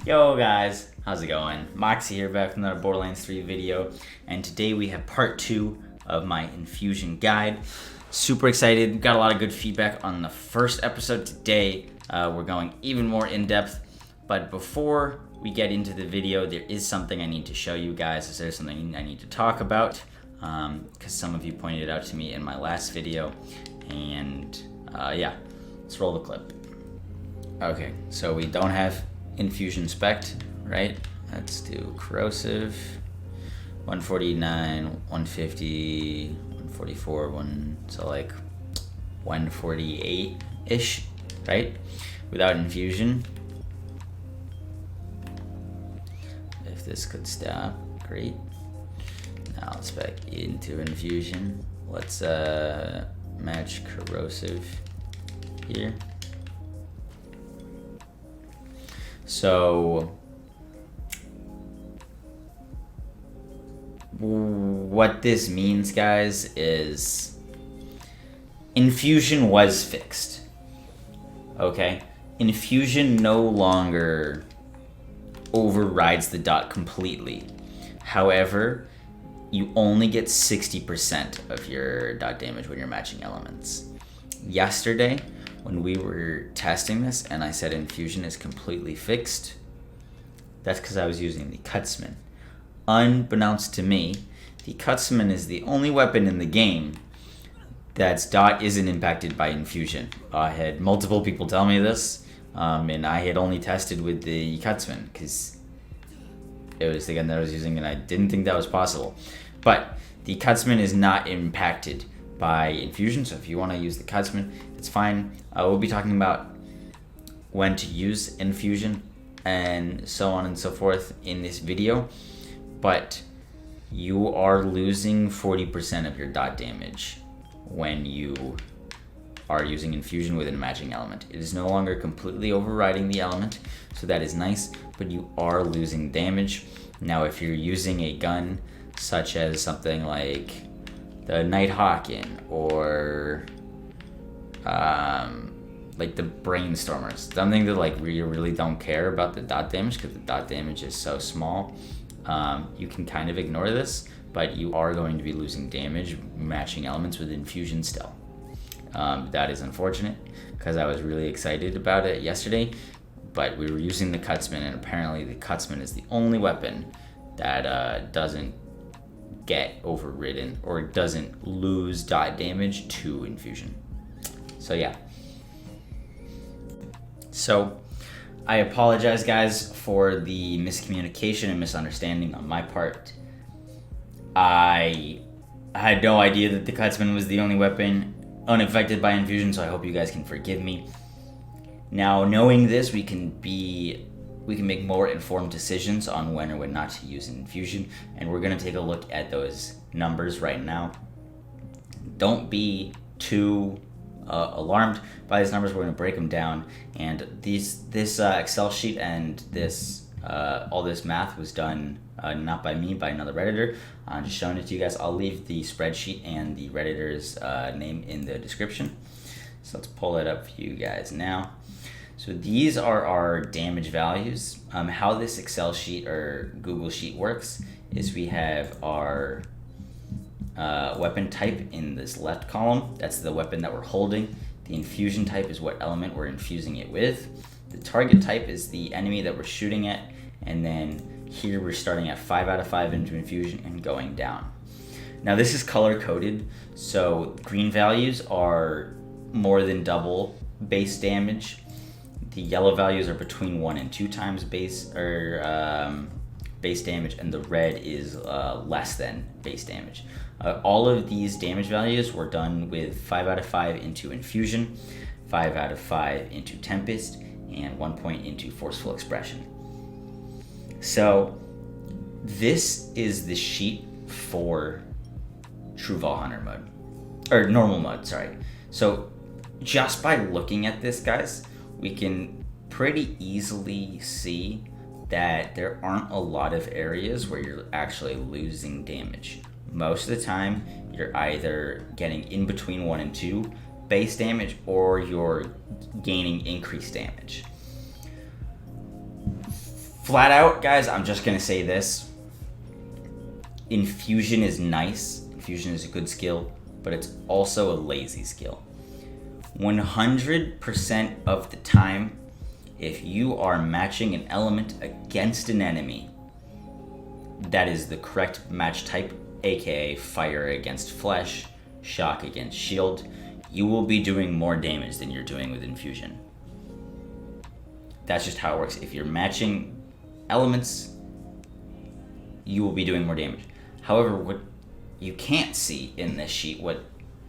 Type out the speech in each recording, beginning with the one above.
Yo guys, how's it going? Moxie here, back with another Borderlands 3 video, and today we have part 2 of my Infusion guide. Super excited, got a lot of good feedback on the first episode. Today we're going even more in depth, but before we get into the video, there is something I need to show you guys. There's something I need to talk about, because some of you pointed it out to me in my last video, and yeah, let's roll the clip. Okay, so we don't have Infusion spec, right? Let's do corrosive, 149, 150, 144, so like 148-ish, right? Without Infusion. If this could stop, great. Now let's back into Infusion. Let's match corrosive here. So what this means, guys, is Infusion was fixed. Okay? Infusion no longer overrides the dot completely. However, you only get 60% of your dot damage when you're matching elements. Yesterday, when we were testing this and I said Infusion is completely fixed, that's because I was using the Cutsman. Unbeknownst to me, the Cutsman is the only weapon in the game that's dot isn't impacted by Infusion. I had multiple people tell me this, and I had only tested with the Cutsman because it was the gun that I was using and I didn't think that was possible. But the Cutsman is not impacted by Infusion, so if you want to use the Cutsman, it's fine. We'll be talking about when to use Infusion and so on and so forth in this video, but you are losing 40% of your dot damage when you are using Infusion with a matching element. It is no longer completely overriding the element, so that is nice, but you are losing damage. Now, if you're using a gun such as something like the Nighthawkin or like the Brainstormers, something that like you really don't care about the dot damage because the dot damage is so small, you can kind of ignore this, but you are going to be losing damage matching elements with Infusion still. That is unfortunate because I was really excited about it yesterday, but we were using the Cutsman, and apparently the Cutsman is the only weapon that doesn't get overridden or doesn't lose dot damage to Infusion. So yeah. So I apologize, guys, for the miscommunication and misunderstanding on my part. I had no idea that the Cutsman was the only weapon unaffected by Infusion, so I hope you guys can forgive me. Now, knowing this, we can make more informed decisions on when or when not to use Infusion, and we're going to take a look at those numbers right now. Don't be too alarmed by these numbers. We're going to break them down, and this Excel sheet and this all this math was done not by me, by another Redditor. I'm just showing it to you guys. I'll leave the spreadsheet and the Redditor's name in the description. So let's pull it up for you guys now. So these are our damage values. How this Excel sheet or Google sheet works is we have our weapon type in this left column. That's the weapon that we're holding. The infusion type is what element we're infusing it with. The target type is the enemy that we're shooting at. And then here we're starting at 5 out of 5 into infusion and going down. Now this is color coded, so green values are more than double base damage. The yellow values are between 1 and 2 times base damage, and the red is less than base damage. All of these damage values were done with 5 out of 5 into Infusion, 5 out of 5 into Tempest, and 1 point into Forceful Expression. So this is the sheet for True Vault Hunter mode, or normal mode, sorry. So just by looking at this, guys, we can pretty easily see that there aren't a lot of areas where you're actually losing damage. Most of the time, you're either getting in between 1 and 2 base damage, or you're gaining increased damage. Flat out, guys, I'm just gonna say this. Infusion is nice. Infusion is a good skill, but it's also a lazy skill. 100% of the time, if you are matching an element against an enemy that is the correct match type, aka fire against flesh, shock against shield, you will be doing more damage than you're doing with infusion. That's just how it works. If you're matching elements, you will be doing more damage. However, what you can't see in this sheet, what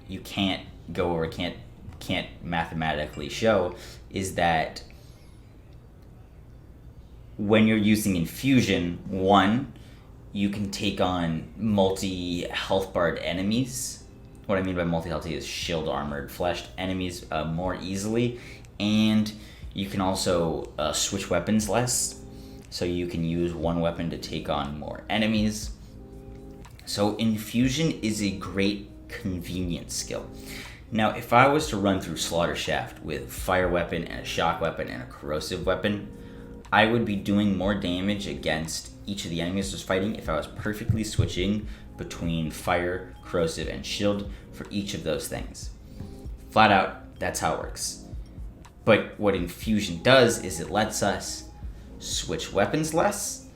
you can't go over, can't mathematically show, is that when you're using infusion, one, you can take on multi-health barred enemies. What I mean by multi-health is shield, armored, fleshed enemies more easily, and you can also switch weapons less, so you can use one weapon to take on more enemies. So infusion is a great convenience skill. Now, if I was to run through Slaughter Shaft with fire weapon and a shock weapon and a corrosive weapon, I would be doing more damage against each of the enemies I was fighting if I was perfectly switching between fire, corrosive, and shield for each of those things. Flat out, that's how it works. But what infusion does is it lets us switch weapons less,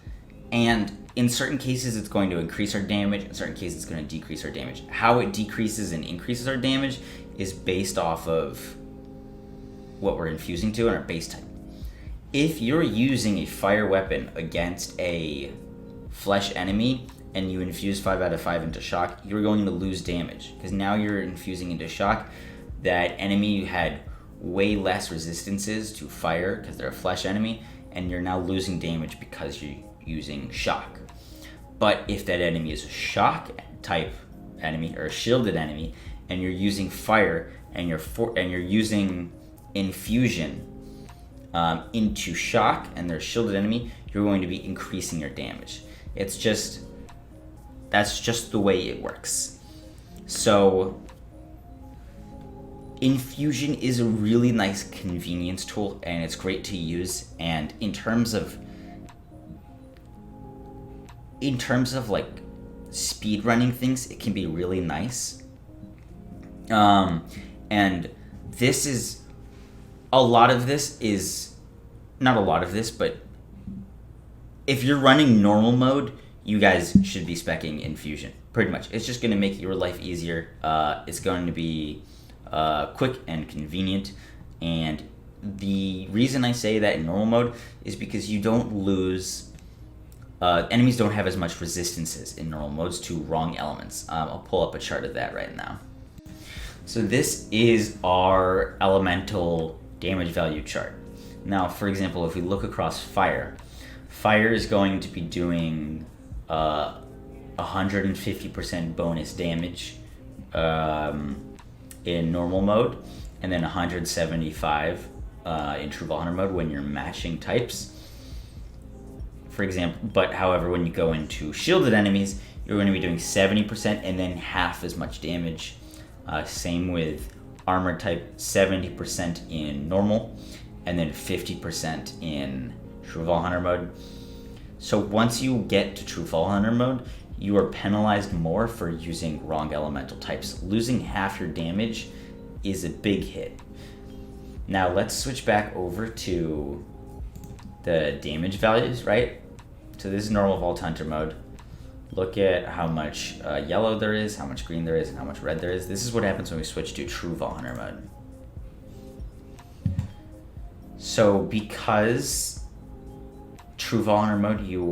and in certain cases it's going to increase our damage, in certain cases it's going to decrease our damage. How it decreases and increases our damage is based off of what we're infusing to and our base type. If you're using a fire weapon against a flesh enemy and you infuse 5 out of 5 into shock, you're going to lose damage, because now you're infusing into shock. That enemy had way less resistances to fire because they're a flesh enemy, and you're now losing damage because you're using shock. But if that enemy is a shock type enemy or a shielded enemy, and you're using fire and you're using infusion into shock and they're a shielded enemy, you're going to be increasing your damage. That's just the way it works. So infusion is a really nice convenience tool, and it's great to use. And in terms of like speed running things, it can be really nice. And this is not a lot of this, but if you're running normal mode, you guys should be speccing infusion. Pretty much. It's just going to make your life easier. It's going to be quick and convenient. And the reason I say that in normal mode is because you don't lose... enemies don't have as much resistances in normal modes to wrong elements. I'll pull up a chart of that right now. So this is our elemental damage value chart. Now, for example, if we look across fire is going to be doing 150% bonus damage in normal mode, and then 175 in True Valhunter mode when you're matching types. For example, but however, when you go into shielded enemies, you're going to be doing 70% and then half as much damage. Same with armored type, 70% in normal, and then 50% in True Valhunter mode. So once you get to True Valhunter mode, you are penalized more for using wrong elemental types. Losing half your damage is a big hit. Now let's switch back over to the damage values, right? So this is normal Vault Hunter mode. Look at how much yellow there is, how much green there is, and how much red there is. This is what happens when we switch to True Valhunter mode. So because True Valhunter mode, you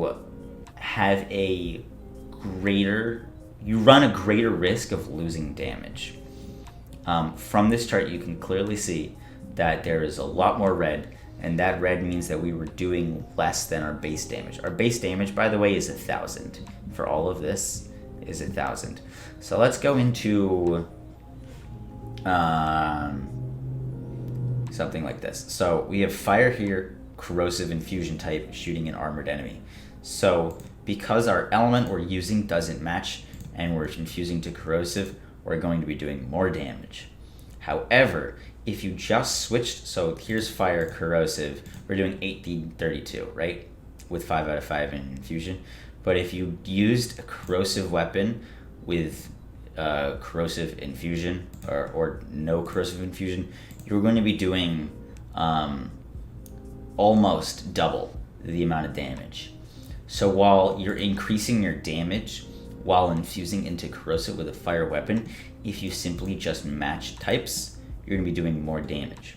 run a greater risk of losing damage. From this chart, you can clearly see that there is a lot more red, and that red means that we were doing less than our base damage. Our base damage, by the way, is 1,000. For all of this is 1,000. So let's go into something like this. So we have fire here, corrosive, infusion type, shooting an armored enemy. So because our element we're using doesn't match, and we're infusing to corrosive, we're going to be doing more damage. However, if you just switched, so here's fire, corrosive, we're doing 1832, right? With 5 out of 5 in infusion. But if you used a corrosive weapon with corrosive infusion or no corrosive infusion, you're going to be doing almost double the amount of damage. So while you're increasing your damage while infusing into corrosive with a fire weapon, if you simply just match types, you're going to be doing more damage.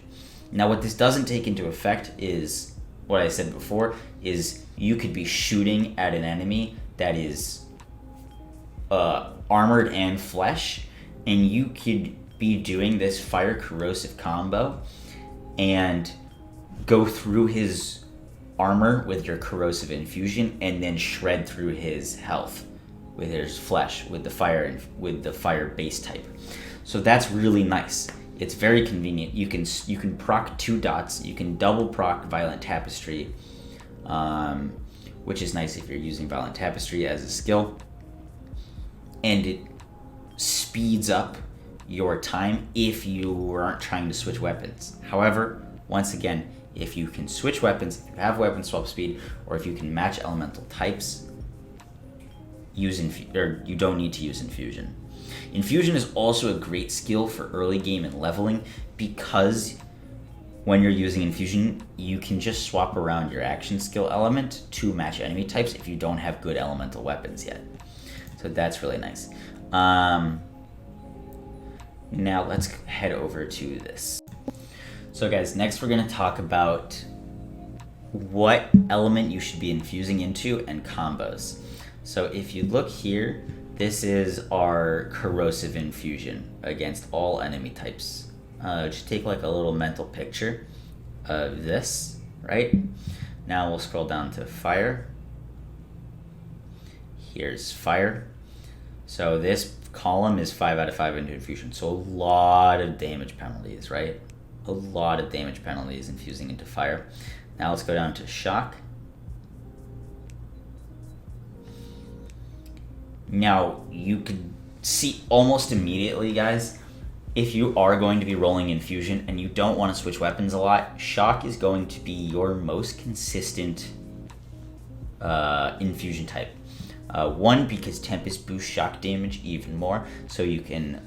Now what this doesn't take into effect is what I said before, is you could be shooting at an enemy that is armored and flesh, and you could be doing this fire corrosive combo and go through his armor with your corrosive infusion and then shred through his health with his flesh with the fire base type. So that's really nice. It's very convenient. You can proc 2 dots. You can double proc Violent Tapestry, which is nice if you're using Violent Tapestry as a skill. And it speeds up your time if you aren't trying to switch weapons. However, once again, if you can switch weapons, if you have weapon swap speed, or if you can match elemental types, you don't need to use Infusion. Infusion is also a great skill for early game and leveling, because when you're using Infusion, you can just swap around your action skill element to match enemy types if you don't have good elemental weapons yet. So that's really nice. Now let's head over to this. So guys, next we're going to talk about what element you should be infusing into and combos. So if you look here, this is our corrosive infusion against all enemy types. Just take like a little mental picture of this, right? Now we'll scroll down to fire. Here's fire. So this column is 5 out of 5 into infusion. So a lot of damage penalties, right? A lot of damage penalties infusing into fire. Now let's go down to shock. Now you could see almost immediately, guys, if you are going to be rolling infusion and you don't want to switch weapons a lot, shock is going to be your most consistent infusion type. One, because Tempest boosts shock damage even more, so you can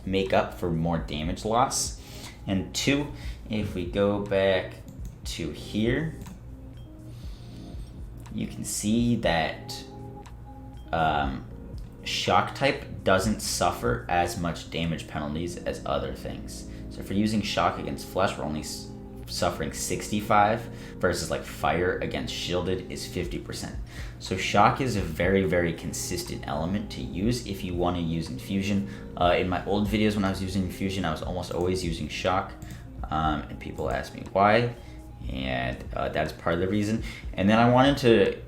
make up for more damage loss. And 2, if we go back to here, you can see that shock type doesn't suffer as much damage penalties as other things. So if we're using shock against flesh, we're only suffering 65 versus like fire against shielded is 50%. So shock is a very, very consistent element to use if you want to use infusion. In my old videos when I was using infusion, I was almost always using shock, and people ask me why, and that is part of the reason. And then I wanted to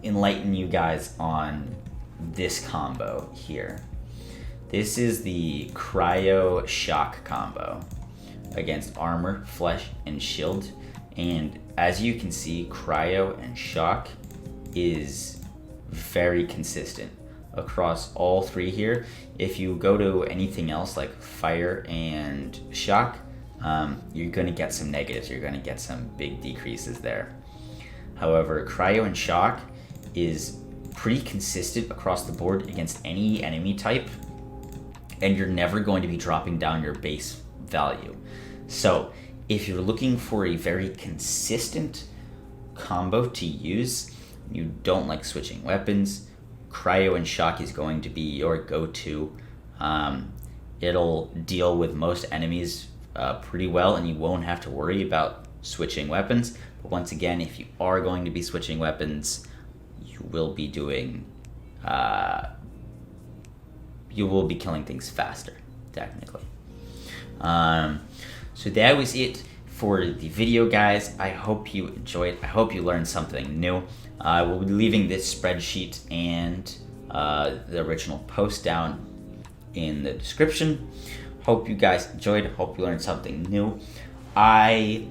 enlighten you guys on this combo here. This is the Cryo shock combo against armor, flesh, and shield. And as you can see, Cryo and shock is very consistent across all 3 here. If you go to anything else like fire and shock, you're going to get some negatives. You're going to get some big decreases there. However, Cryo and shock is pretty consistent across the board against any enemy type, and you're never going to be dropping down your base value. So if you're looking for a very consistent combo to use, you don't like switching weapons, Cryo and shock is going to be your go-to. It'll deal with most enemies pretty well, and you won't have to worry about switching weapons. But once again, if you are going to be switching weapons, you will be doing you will be killing things faster, technically. So that was it for the video, guys. I hope you enjoyed. I hope you learned something new. I will be leaving this spreadsheet and the original post down in the description. Hope you guys enjoyed. Hope you learned something new. I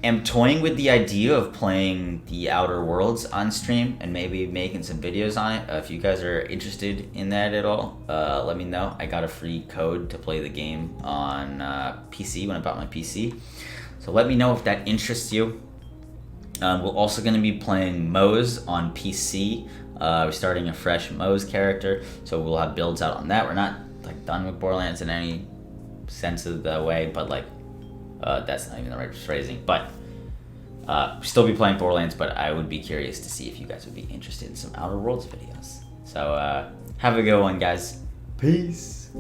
am toying with the idea of playing the Outer Worlds on stream and maybe making some videos on it. If you guys are interested in that at all, let me know. I got a free code to play the game on PC when I bought my PC. So let me know if that interests you. We're also going to be playing Moze on PC. We're starting a fresh Moze character, so we'll have builds out on that. We're not like done with Borderlands in any sense of the way, but like that's not even the right phrasing. But still be playing Borderlands, but I would be curious to see if you guys would be interested in some Outer Worlds videos. So have a good one, guys. Peace.